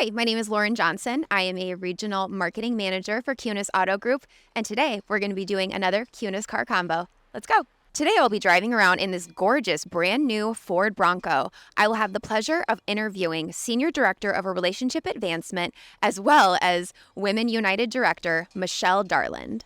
Hi, my name is Lauren Johnson. I am a regional marketing manager for Kunes Auto Group, and today we're going to be doing another Kunes car combo. Let's go. Today I'll be driving around in this gorgeous brand new Ford Bronco. I will have the pleasure of interviewing Senior Director of a Relationship Advancement as well as Women United Director Michelle Darland.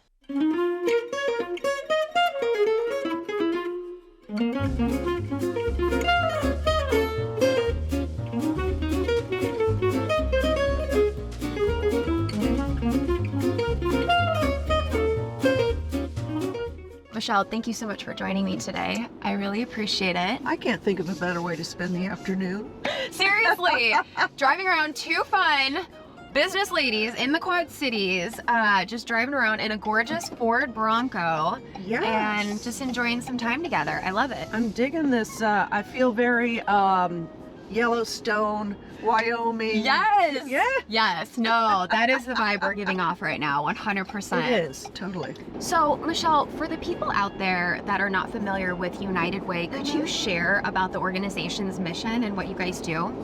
Michelle, thank you so much for joining me today. I really appreciate it. I can't think of a better way to spend the afternoon. Seriously, driving around two fun business ladies in the Quad Cities, just driving around in a gorgeous Ford Bronco. Yes. And just enjoying some time together. I love it. I'm digging this. I feel very Yellowstone, Wyoming. Yes. Yeah. Yes. No, that is the vibe we're giving off right now, 100%. It is, totally. So, Michelle, for the people out there that are not familiar with United Way, could you share about the organization's mission and what you guys do?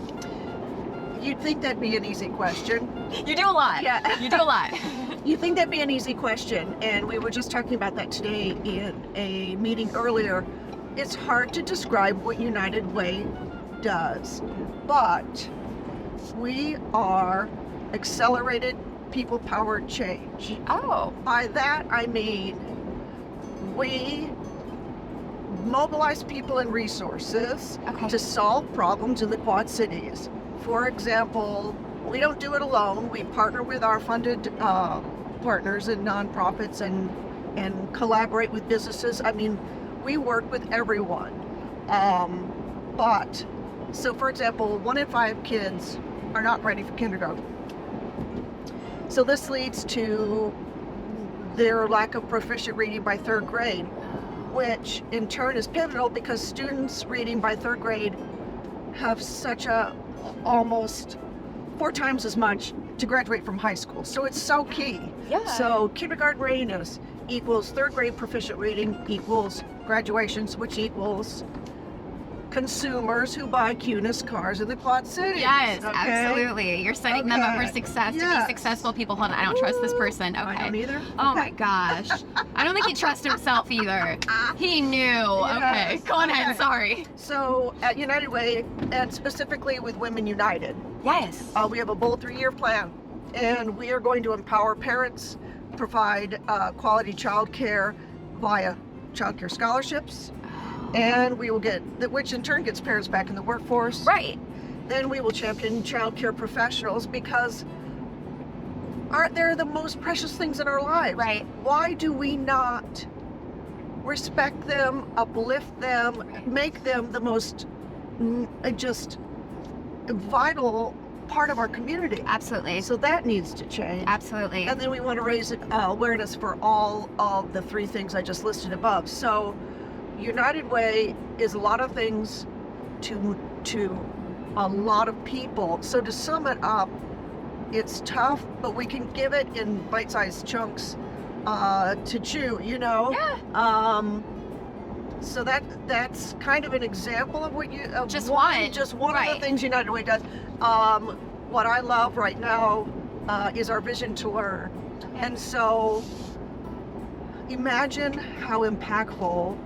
You'd think that'd be an easy question. You do a lot. Yeah. You do a lot. You'd think that'd be an easy question, and we were just talking about that today in a meeting earlier. It's hard to describe what United Way does, but we are accelerated people-powered change. Oh. By that I mean we mobilize people and resources to solve problems in the Quad Cities. For example, we don't do it alone. We partner with our funded partners and nonprofits and collaborate with businesses. I mean, we work with everyone. So for example, 1 in 5 kids are not ready for kindergarten. So this leads to their lack of proficient reading by 3rd grade, which in turn is pivotal because students reading by 3rd grade have such a almost 4 times as much to graduate from high school. So it's so key. Yeah. So kindergarten readiness equals 3rd grade proficient reading equals graduations, which equals consumers who buy Kunes cars in the Quad Cities. Yes, okay? absolutely. You're setting them up for success to be successful people. Hold on, I don't trust this person. Okay. I don't either. Oh my gosh. I don't think he trusts himself either. He knew. Okay, go on ahead. Sorry. So at United Way, and specifically with Women United, Yes. we have a bold 3-year plan, and we are going to empower parents, provide quality childcare via childcare scholarships, and we will get, which in turn gets parents back in the workforce. Right. Then we will champion childcare professionals because they're the most precious things in our lives. Right. Why do we not respect them, uplift them, make them the most just vital part of our community? Absolutely. So that needs to change. Absolutely. And then we want to raise awareness for all of the 3 things I just listed above. So United Way is a lot of things to a lot of people. So to sum it up, it's tough, but we can give it in bite-sized chunks to chew, you know? Yeah. So that's kind of an example of what you Just one of the things United Way does. What I love right now is our vision to learn. And so imagine how impactful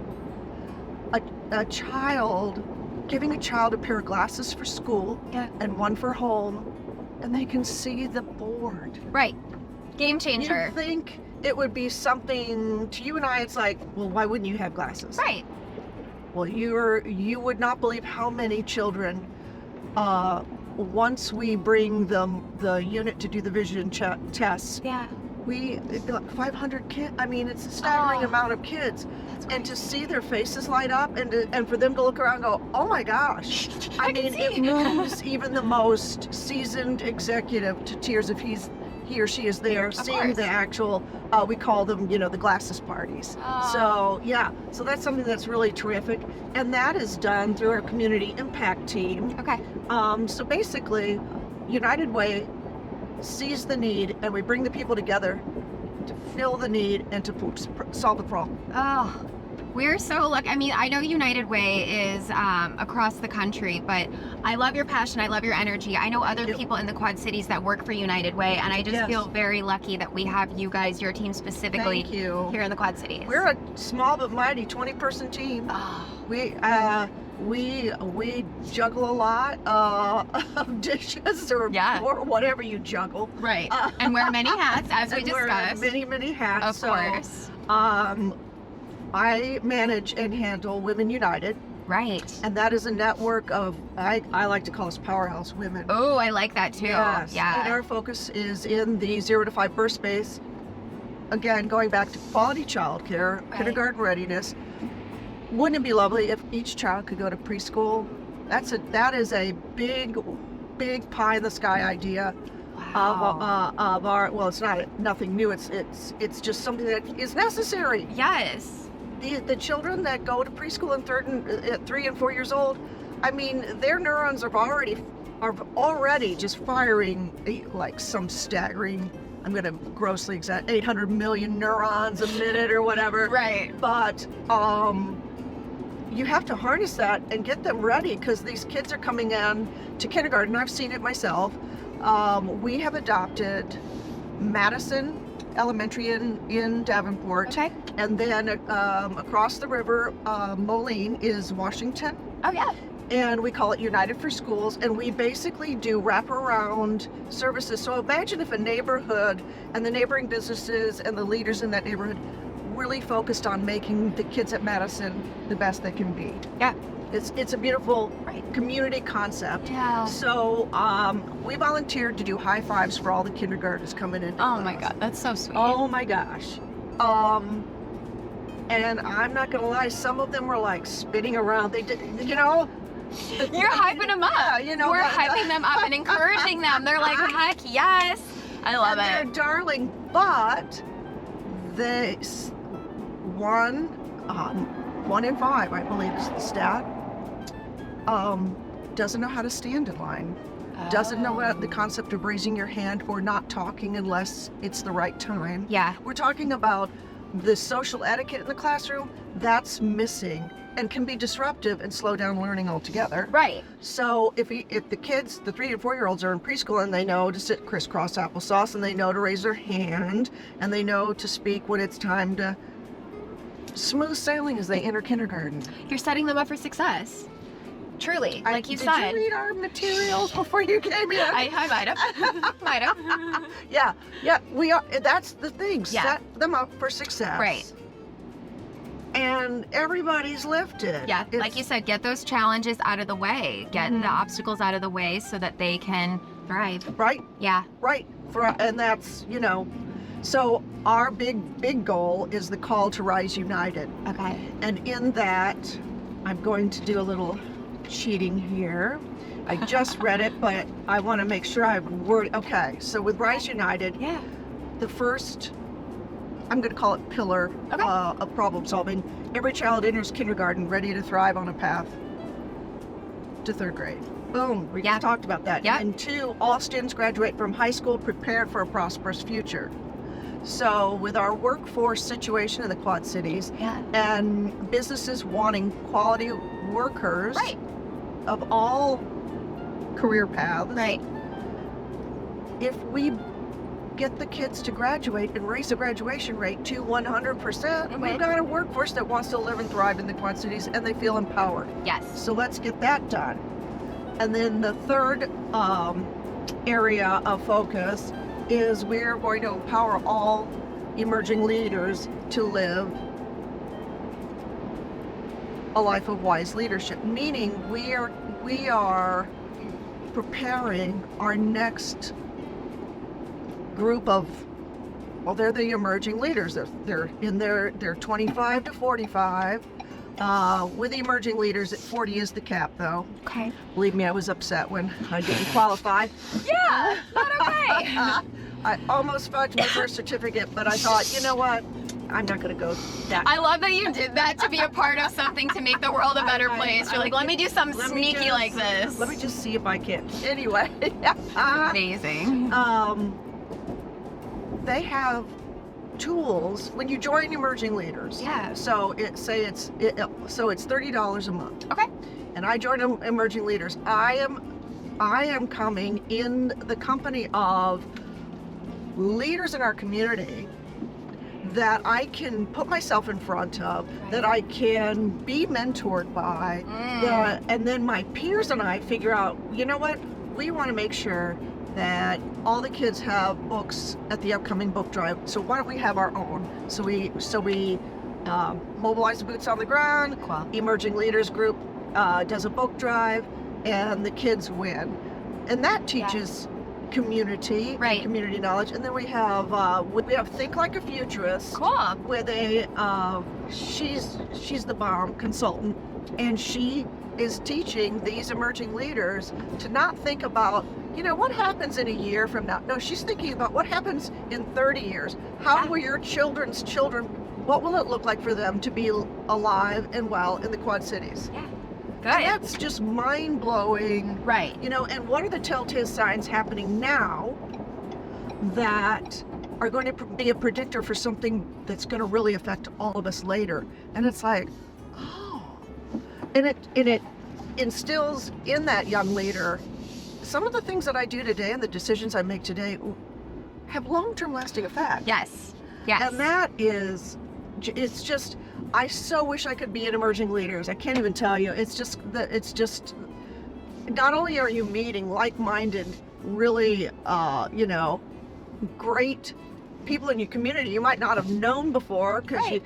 giving a child a pair of glasses for school and one for home, and they can see the board. Right. Game changer. You think it would be something to you and I? It's like, well, why wouldn't you have glasses? Right. Well, you would not believe how many children, once we bring the unit to do the vision tests, Yeah. we 500 kids. I mean, it's a staggering amount of kids, and to see their faces light up, and for them to look around and go, oh my gosh! I mean, it moves even the most seasoned executive to tears if he or she is there seeing the actual. We call them, the glasses parties. So yeah, so that's something that's really terrific, and that is done through our community impact team. Okay. So basically, United Way sees the need, and we bring the people together to fill the need and to solve the problem. Oh, We're so lucky. I mean, I know United Way is across the country, but I love your passion. I love your energy. I know other people in the Quad Cities that work for United Way, and I just feel very lucky that we have you guys, your team specifically, here in the Quad Cities. We're a small but mighty 20-person team. Oh. We juggle a lot of dishes or whatever you juggle. Right. And wear many hats, as we discussed. Many hats. Of course. I manage and handle Women United. Right. And that is a network of, I like to call us powerhouse women. Oh, I like that too. Yes. Yeah. And our focus is in the 0 to 5 birth space. Again, going back to quality childcare, kindergarten readiness. Wouldn't it be lovely if each child could go to preschool? That is a big pie in the sky idea. Wow. Of our, well, it's nothing new. It's just something that is necessary. Yes. The children that go to preschool at 3 and 4 years old, I mean, their neurons are already just firing like some staggering, I'm going to grossly exaggerate, 800 million neurons a minute or whatever. Right. But you have to harness that and get them ready, because these kids are coming in to kindergarten. I've seen it myself. We have adopted Madison Elementary in Davenport. Okay. And then across the river, Moline is Washington. Oh, yeah. And we call it United for Schools, and we basically do wraparound services. So imagine if a neighborhood and the neighboring businesses and the leaders in that neighborhood really focused on making the kids at Madison the best they can be. Yeah. It's a beautiful community concept. Yeah. So we volunteered to do high fives for all the kindergartners coming in. Oh my God, that's so sweet. Oh my gosh. And I'm not gonna lie, some of them were like spinning around. They did, you know. You're hyping them up. Yeah, you know. We're hyping them up and encouraging them. They're like, heck yes. I love it. They're darling, but one in 5, I believe is the stat, doesn't know how to stand in line. Doesn't know what the concept of raising your hand or not talking unless it's the right time. Yeah. We're talking about the social etiquette in the classroom. That's missing and can be disruptive and slow down learning altogether. Right. So if the kids, the 3 and 4 year olds, are in preschool and they know to sit crisscross applesauce, and they know to raise their hand, and they know to speak when it's time to, smooth sailing as they enter kindergarten. You're setting them up for success. Truly, like you said. Did you read our materials before you came in? I might have. Might have. Yeah, we are. That's the thing. Yeah. Set them up for success. Right. And everybody's lifted. Yeah, like you said, get those challenges out of the way. Get the obstacles out of the way so that they can thrive. Right. Yeah. Right. And that's, so our big goal is the call to Rise United. Okay. And in that, I'm going to do a little cheating here. I just read it, but I want to make sure I've worded. Okay, so with Rise United, the first, I'm going to call it pillar of problem solving. Every child enters kindergarten ready to thrive on a path to 3rd grade. Boom, we talked about that. Yeah. And 2, all students graduate from high school prepared for a prosperous future. So with our workforce situation in the Quad Cities and businesses wanting quality workers of all career paths, if we get the kids to graduate and raise the graduation rate to 100%, we've got a workforce that wants to live and thrive in the Quad Cities, and they feel empowered. Yes. So let's get that done. And then the third area of focus is we're going to empower all emerging leaders to live a life of wise leadership, meaning we are preparing our next group of, well, they're the emerging leaders. They're in they're 25 to 45. With the emerging leaders, at 40 is the cap, though. Okay. Believe me, I was upset when I didn't qualify. Yeah, not okay. I almost fudged my birth certificate, but I thought, you know what? I'm not going to go that. I love that you did that to be a part of something to make the world a better place. You're like, let me do something sneaky like this. Let me just see if I can. Anyway. Amazing. They have tools when you join Emerging Leaders. Yeah. So it's $30 a month. Okay. And I join Emerging Leaders. I am coming in the company of leaders in our community that I can put myself in front of, that I can be mentored by, and then my peers and I figure out, you know what, we want to make sure that all the kids have books at the upcoming book drive, so why don't we have our own? So we mobilize the boots on the ground. Cool. Emerging Leaders Group does a book drive, and the kids win, and that teaches community, Right. community knowledge. And then we have Think Like a Futurist. Cool. Where she's the bomb consultant, and she is teaching these emerging leaders to not think about, what happens in a year from now. No, she's thinking about what happens in 30 years. How will your children's children, what will it look like for them to be alive and well in the Quad Cities? Yeah. And Good. that's just mind-blowing. Right. And what are the telltale signs happening now that are going to be a predictor for something that's going to really affect all of us later? And it's like, oh. And it instills in that young leader some of the things that I do today and the decisions I make today have long-term lasting effect. Yes. Yes. And that is, it's just, I so wish I could be in Emerging Leaders. I can't even tell you. It's just, not only are you meeting like-minded, really, great people in your community you might not have known before, because Right.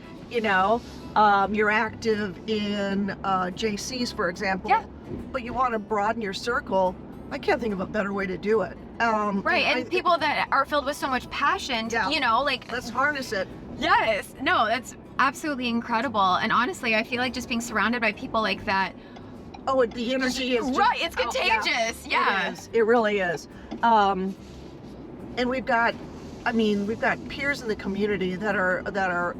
you're active in JCs, for example. Yeah. But you want to broaden your circle. I can't think of a better way to do it. Right, and people that are filled with so much passion, Yeah. Let's harness it. Yes. No, that's absolutely incredible. And honestly, I feel like just being surrounded by people like that. Oh, and the energy is just, Right, it's oh, yeah. contagious. Yeah. It is. It really is. And we've got peers in the community that are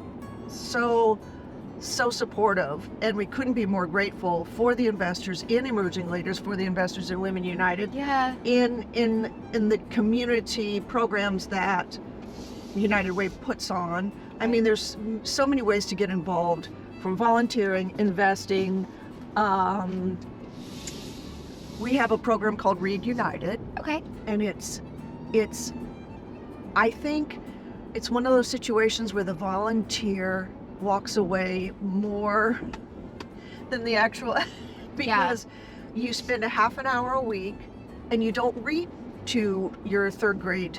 so supportive, and we couldn't be more grateful for the investors in Emerging Leaders, for the investors in Women United, Yeah. in the community programs that United Way puts on. I mean, there's so many ways to get involved, from volunteering, investing. We have a program called Read United, Okay. and I think it's one of those situations where the volunteer walks away more than the actual, because you spend a half an hour a week and you don't read to your third grade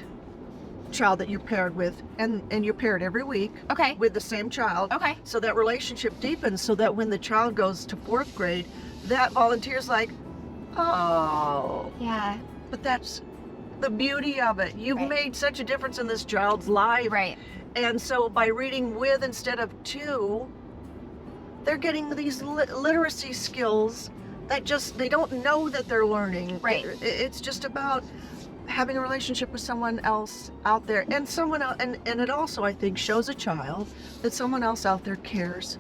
child that you're paired with, and you're paired every week Okay. with the same child. Okay. So that relationship deepens, so that when the child goes to fourth grade, that volunteer's like, oh, Yeah. but that's the beauty of it. You've Right. made such a difference in this child's life. Right. And so by reading with instead of to, they're getting these literacy skills that they don't know that they're learning. Right. It's just about having a relationship with someone else out there, and someone else, and it also, I think, shows a child that someone else out there cares.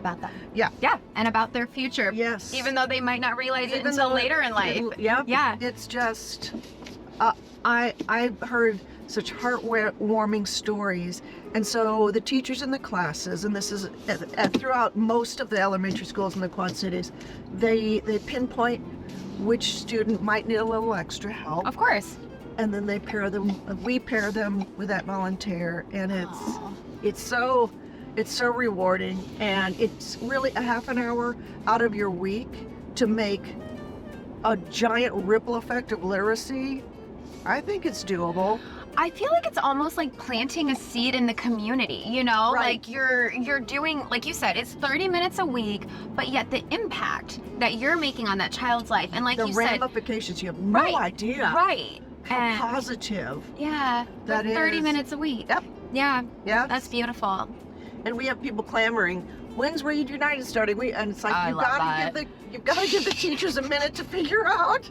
About that. Yeah. Yeah. And about their future. Yes. Even though they might not realize it Even until though later in life. Yeah. Yeah. It's just, I've heard such heartwarming stories. And so the teachers in the classes, and this is throughout most of the elementary schools in the Quad Cities, they pinpoint which student might need a little extra help, Of course. and then we pair them with that volunteer, and Aw. it's so rewarding, and it's really a half an hour out of your week to make a giant ripple effect of literacy. I think it's doable. I feel like it's almost like planting a seed in the community, you know? Right. Like you're doing, like you said, it's 30 minutes a week, but yet the impact that you're making on that child's life, and like The you said, ramifications, you have no Right. idea right. how And- positive Yeah. that for 30 is. minutes a week. Yep. Yeah. Yeah. That's beautiful. And we have people clamoring, when's Read United starting? And it's like, I you've love got to give the teachers a minute to figure out.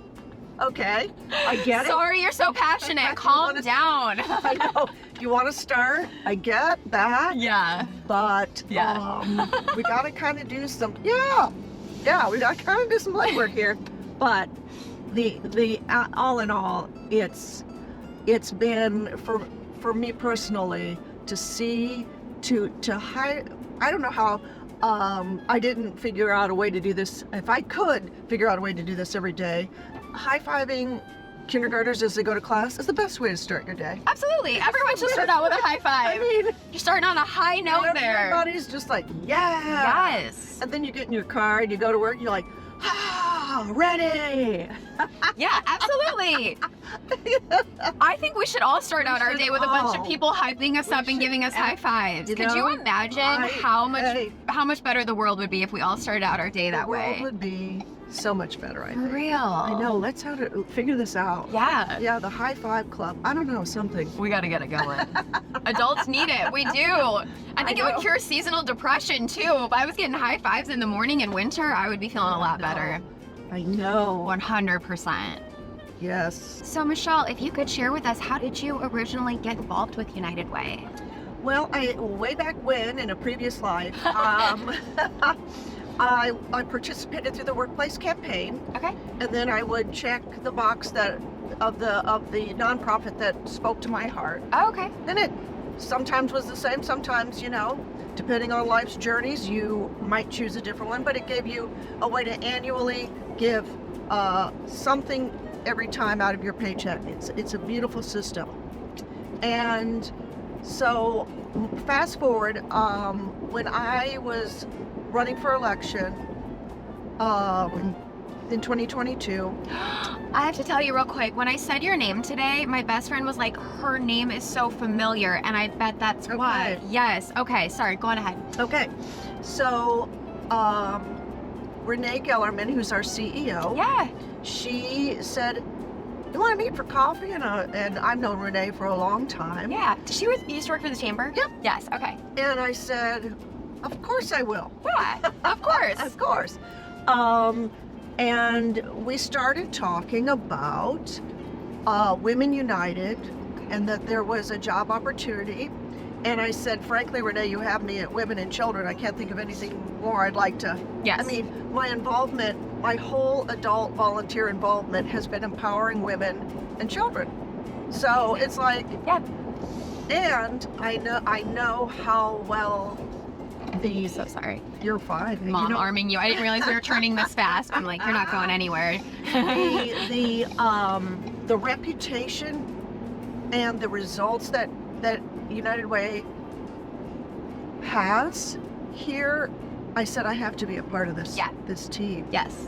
Okay, I get it. Sorry, you're so passionate. You Calm wanna- down. I know. You want to start? I get that. Yeah. But Yeah. we got to kind of do some. Yeah, we got to kind of do some legwork here. But the all in all, it's been for me personally to see, to high, I don't know how, I didn't figure out a way to do this. If I could figure out a way to do this every day, high-fiving kindergartners as they go to class is the best way to start your day. Absolutely. Everyone should start out with a high five. I mean, You're starting on a high note there. everybody's just like, yeah. Yes. And then you get in your car and you go to work and you're like, ready. Yeah, absolutely. I think we should all start out our day with a bunch of people hyping us up and giving us high fives. Could you imagine how much better the world would be if we all started out our day that way? The world would be so much better, I For think. real. I know. Let's how to figure this out. Yeah. Yeah, the high five club. I don't know, something. We gotta get it going. Adults need it. We do. I think it would cure seasonal depression too. If I was getting high fives in the morning in winter, I would be feeling a lot better. I know. 100%. Yes. So Michelle, if you could share with us, how did you originally get involved with United Way? Well, way back when, in a previous life, I participated through the workplace campaign. Okay. And then I would check the box of the nonprofit that spoke to my heart. Oh, okay. And it sometimes was the same, sometimes, depending on life's journeys, you might choose a different one, but it gave you a way to annually give something every time out of your paycheck. It's a beautiful system. And so fast forward, when I was running for election in 2022. I have to tell you real quick, when I said your name today, my best friend was like, her name is so familiar, and I bet that's why. Yes. Okay, sorry, go on ahead. Okay. So, Renee Gellerman, who's our CEO, Yeah. she said, you want to meet for coffee? And I've known Renee for a long time. Yeah. She used to work for the chamber? Yep. Yes, okay. And I said, of course I will. Yeah, of course. Of course. And we started talking about Women United and that there was a job opportunity. And I said, frankly, Renee, you have me at Women and Children. I can't think of anything more I'd like to. Yes. I mean, my involvement, my whole adult volunteer involvement has been empowering women and children. So it's like, Yeah. and I know how well I'm so sorry. You're fine. Mom arming you. I didn't realize we were turning this fast. I'm like, you're not going anywhere. the reputation and the results that United Way has here, I said I have to be a part of this. Yeah. This team. Yes.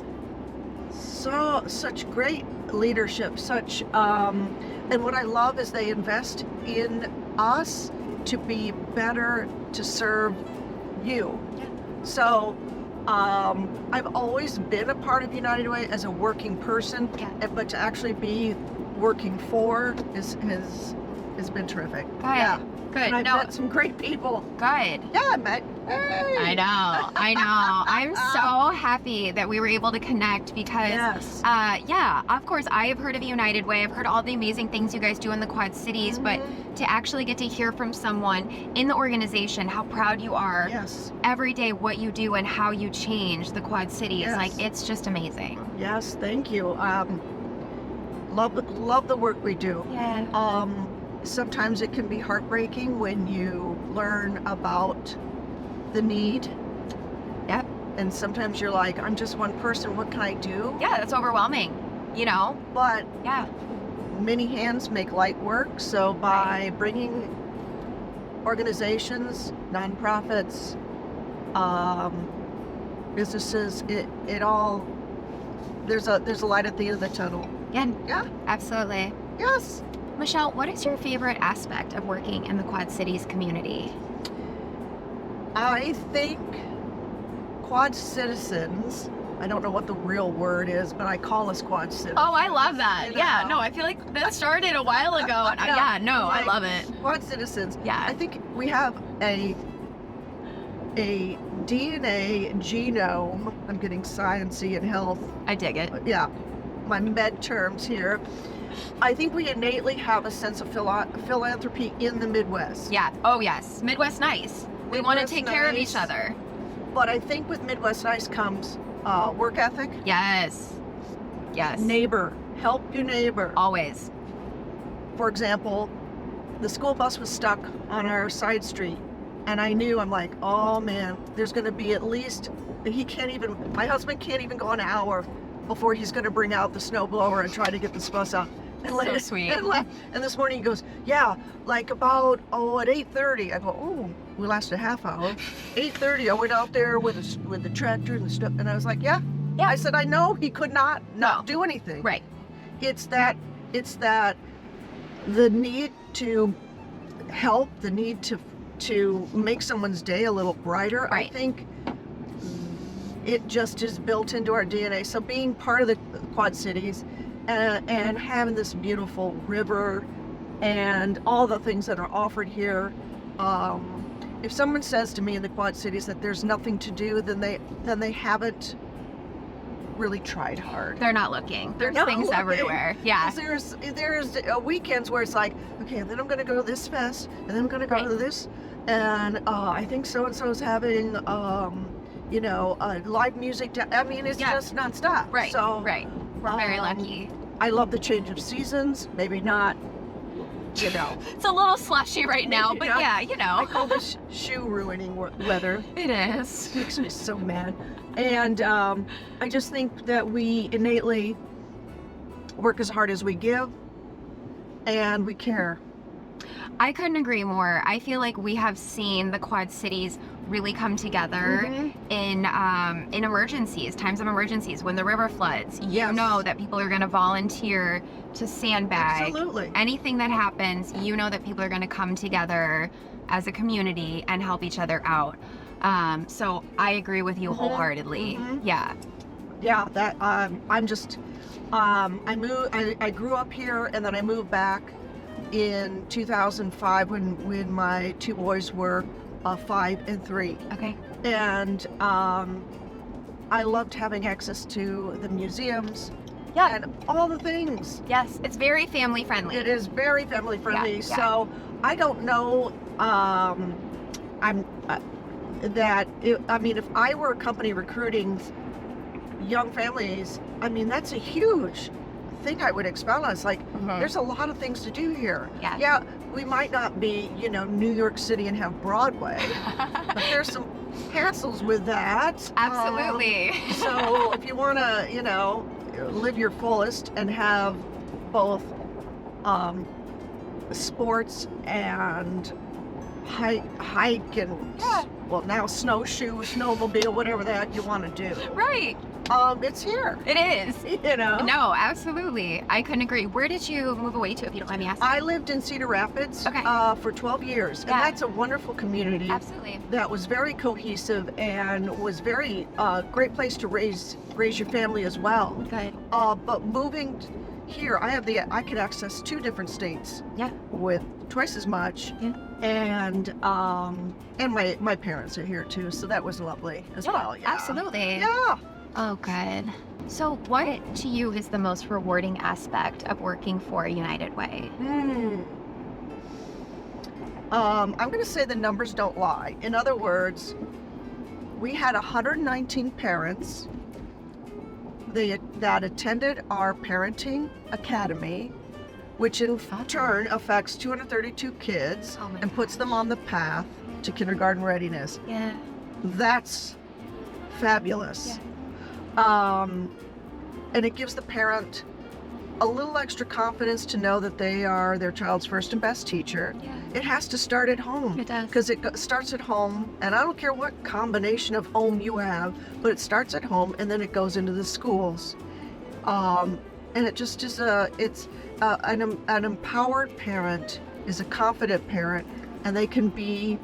Such great leadership, and what I love is they invest in us to be better, to serve you. Yeah. So I've always been a part of United Way as a working person, but to actually be working for has been terrific. Good. Yeah. Good. And I've met some great people. Good. Yeah, I met. Hey. I know. I'm so happy that we were able to connect because, Yes. yeah, of course, I have heard of United Way. I've heard all the amazing things you guys do in the Quad Cities, but to actually get to hear from someone in the organization how proud you are Yes. every day, what you do and how you change the Quad Cities, Yes. like, it's just amazing. Yes, thank you. Love the work we do. Yeah. Sometimes it can be heartbreaking when you learn about the need. Yep. And sometimes you're like, I'm just one person, what can I do? Yeah, that's overwhelming, you know? But Yeah. many hands make light work. So by bringing organizations, nonprofits, businesses, it all, there's a light at the end of the tunnel. Yeah. Yeah. Absolutely. Yes. Michelle, what is your favorite aspect of working in the Quad Cities community? I think Quad citizens, I don't know what the real word is, but I call us Quad citizens. Oh, I love that. You Yeah, know. no, I feel like that started a while ago. And I love it. Quad citizens. Yeah. I think we have a DNA genome. I'm getting sciencey and health. I dig it. Yeah, my med terms here. I think we innately have a sense of philanthropy in the Midwest. Yeah. Oh, yes. Midwest nice. We want to Midwest take care of nice. each other. But I think with Midwest nice comes work ethic. Yes. Yes. Neighbor, help your neighbor. Always. For example, the school bus was stuck on our side street, and I'm like, oh man, there's going to be at least, my husband can't even go an hour before he's going to bring out the snow blower and try to get this bus out. So sweet. And this morning he goes, yeah, like about, at 8:30. I go, oh, we lasted a half hour. 8:30, I went out there with the tractor and the stuff, and I was like, yeah. I said, I know he could not do anything. Right. It's that the need to help, the need to make someone's day a little brighter. Right. I think it just is built into our DNA. So being part of the Quad Cities and having this beautiful river and all the things that are offered here, if someone says to me in the Quad Cities that there's nothing to do, then they haven't really tried hard. They're not looking. There's not things looking. everywhere. Yeah. There's weekends where it's like, okay, and then I'm going to go to this fest, and then I'm going to go to this, and I think so and so is having live music. I mean, it's just nonstop. Right. So We're very lucky. I love the change of seasons. Maybe not. It's a little slushy right now, but I call this shoe ruining weather. It is. Makes me so mad. And I just think that we innately work as hard as we give, and we care. I couldn't agree more. I feel like we have seen the Quad Cities really come together in emergencies, times of emergencies, when the river floods. You know that people are going to volunteer to sandbag. Absolutely. Anything that happens, you know that people are going to come together as a community and help each other out. So I agree with you wholeheartedly. Yeah. Yeah, that I'm just I grew up here, and then I moved back in 2005 when my two boys were 5 and 3. Okay. And I loved having access to the museums and all the things. Yes, it's very family friendly. It is very family friendly. Yeah. So I don't know. If I were a company recruiting young families, I mean, that's a huge thing I would expound on. It's like, there's a lot of things to do here. Yeah. Yeah, we might not be, New York City and have Broadway, but there's some hassles with that. Absolutely. So if you want to, live your fullest and have both sports and hike and now snowshoe, snowmobile, whatever that you want to do. Right. It's here. It is. No, absolutely. I couldn't agree. Where did you move away to, if you don't mind me asking? I lived in Cedar Rapids for 12 years, and that's a wonderful community. Absolutely. That was very cohesive and was very great place to raise your family as well. Good. But moving here, I could access 2 different states. Yeah. With twice as much. Yeah. And my parents are here too, so that was lovely as well. Yeah. Absolutely. Yeah. Oh, good. So what to you is the most rewarding aspect of working for United Way? I'm going to say the numbers don't lie. In other words, we had 119 parents that attended our parenting academy, which in turn affects 232 kids and puts them on the path to kindergarten readiness. Yeah. That's fabulous. Yeah. And it gives the parent a little extra confidence to know that they are their child's first and best teacher. Yeah. It has to start at home. It does. Because it starts at home, and I don't care what combination of home you have, but it starts at home and then it goes into the schools. And it just is an empowered parent is a confident parent, and they can be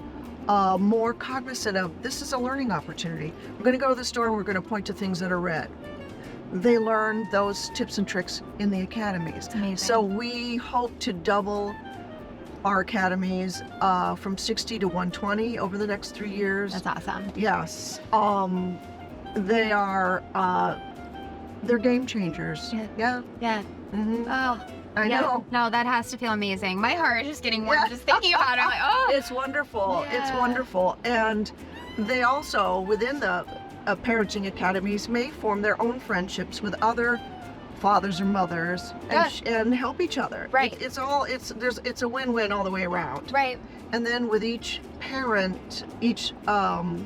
more cognizant of, this is a learning opportunity. We're going to go to the store and we're going to point to things that are red. They learn those tips and tricks in the academies. Amazing. So we hope to double our academies from 60 to 120 over the next 3 years. That's awesome. Yes. They are, they're game changers. Yeah. Mm-hmm. Oh, I know. No, that has to feel amazing. My heart is just getting warm just thinking about it. I'm like, oh. It's wonderful. Yeah. It's wonderful. And they also, within the parenting academies, may form their own friendships with other fathers or mothers and help each other. Right. It's a win-win all the way around. Right. And then with each parent, each parent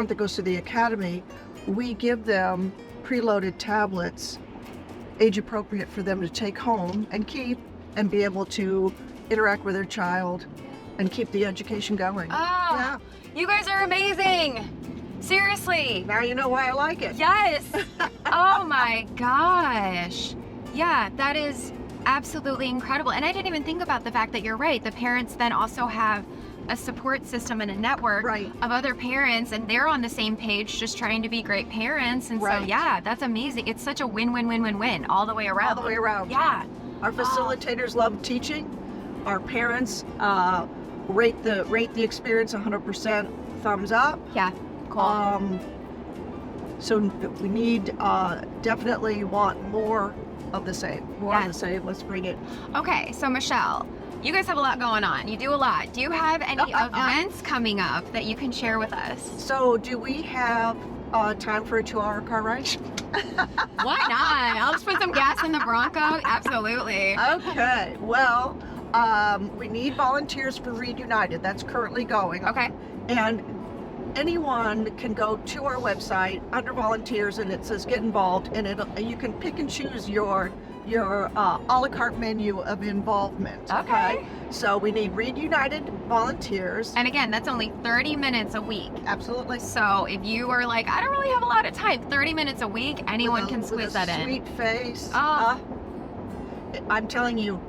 that goes to the academy, we give them preloaded tablets, age appropriate for them to take home and keep and be able to interact with their child and keep the education going. Oh, Yeah. you guys are amazing. Seriously. Now you know why I like it. Yes. Oh my gosh. Yeah, that is absolutely incredible. And I didn't even think about the fact that you're right. The parents then also have a support system and a network Right. of other parents, and they're on the same page just trying to be great parents. And so, Right. yeah, that's amazing. It's such a win-win-win-win-win all the way around. All the way around. Yeah. Our facilitators love teaching. Our parents rate the experience 100% thumbs up. Yeah. Cool. So we need definitely want more of the same. More of Yeah. the same. Let's bring it. Okay, so Michelle, you guys have a lot going on. You do a lot. Do you have any events coming up that you can share with us? So do we have time for a 2-hour car ride? Why not? I'll just put some gas in the Bronco. Absolutely. Okay. Well, we need volunteers for Read United. That's currently going. Okay. And anyone can go to our website under volunteers, and it says get involved, and you can pick and choose your a la carte menu of involvement. Okay. So we need Read United volunteers. And again, that's only 30 minutes a week. Absolutely. So if you are like, I don't really have a lot of time, 30 minutes a week, anyone can squeeze that in. Sweet face. Oh. I'm telling you,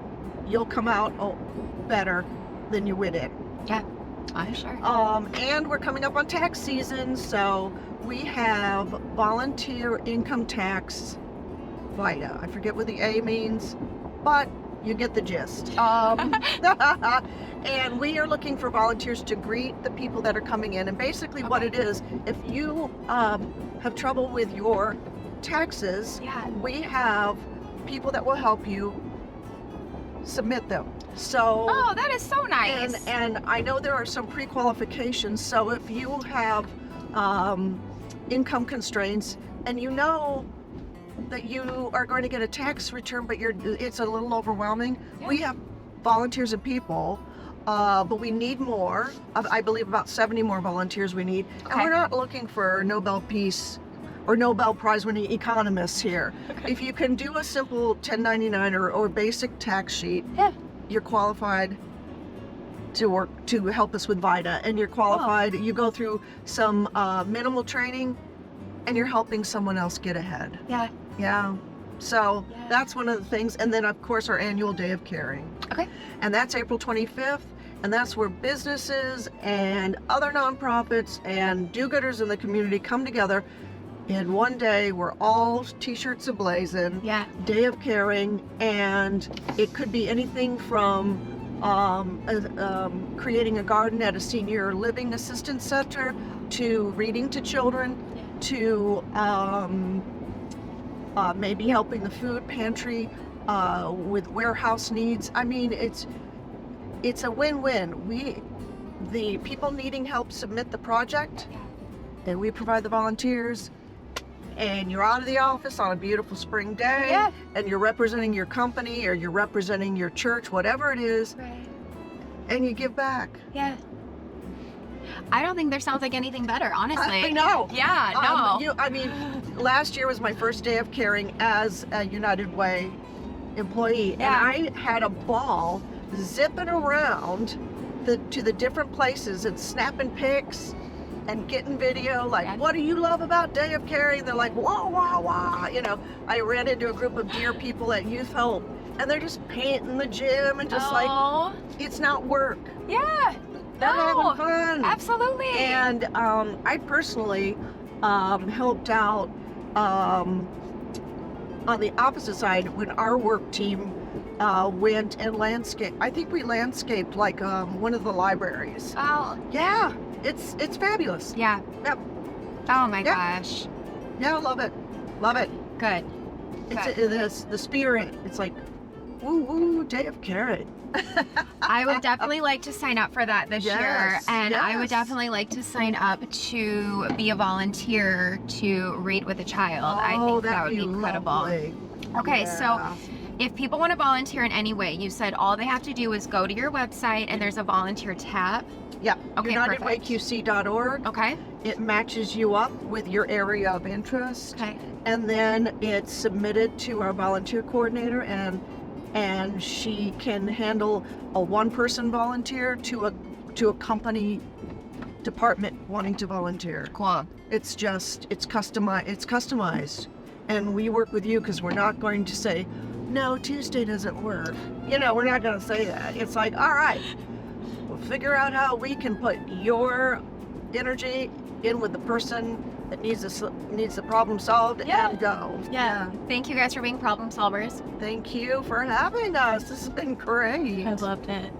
you'll come out better than you went in. Yeah, I'm sure. And we're coming up on tax season, so we have volunteer income tax VITA. I forget what the A means, but you get the gist. And we are looking for volunteers to greet the people that are coming in. And basically what it is, if you have trouble with your taxes, Yeah. we have people that will help you submit them. So Oh, that is so nice. and I know there are some pre-qualifications, so if you have income constraints and you know that you are going to get a tax return, but it's a little overwhelming, Yeah. we have volunteers and people, but we need more. I believe about 70 more volunteers we need. And Okay. we're not looking for Nobel Peace or Nobel Prize winning economists here. Okay. If you can do a simple 1099 or basic tax sheet, Yeah. you're qualified to work to help us with VITA, and you're qualified. You go through some minimal training, and you're helping someone else get ahead. Yeah. Yeah. So Yeah. that's one of the things. And then of course our annual Day of Caring. Okay. And that's April 25th. And that's where businesses and other nonprofits and do-gooders in the community come together in one day. We're all t-shirts ablazing. Yeah. Day of Caring, and it could be anything from creating a garden at a senior living assistance center to reading to children to maybe helping the food pantry with warehouse needs. I mean, it's a win-win. The people needing help submit the project, and we provide the volunteers. And you're out of the office on a beautiful spring day, Yeah. and you're representing your company or you're representing your church, whatever it is, Right. and you give back. Yeah. I don't think there sounds like anything better, honestly. I know. Yeah, no. I mean, last year was my first Day of Caring as a United Way employee, Yeah. and I had a ball zipping around to the different places and snapping pics and getting video, like, Yeah. what do you love about Day of Caring? They're like, wah, wah, wah. You know, I ran into a group of dear people at Youth Hope, and they're just painting the gym and just like, Oh, it's not work. yeah. They're No, having fun. absolutely. And I personally helped out on the opposite side when our work team went and landscaped. I think we landscaped like one of the libraries. Oh, Yeah, it's fabulous. yeah. Yep. Oh my Yep. gosh. Yeah, love it. Love it. Good. It's the spirit. It's like Ooh, Day of Carrot. I would definitely like to sign up for that this year. Yes, And I would yes. definitely like to sign up to be a volunteer to read with a child. I Oh, think that that'd would be incredible. lovely. Okay, so Yeah. if people want to volunteer in any way, you said all they have to do is go to your website and there's a volunteer tab. Yeah, Okay, perfect. UnitedWayQC.org. Okay. It matches you up with your area of interest, Okay. and then it's submitted to our volunteer coordinator, and she can handle a one-person volunteer to a company department wanting to volunteer. Cool. It's customized, and we work with you because we're not going to say, no, Tuesday doesn't work. You know, we're not going to say that. It's like, all right, we'll figure out how we can put your energy in with the person that needs the problem solved and go. Yeah. Thank you guys for being problem solvers. Thank you for having us. This has been great. loved it.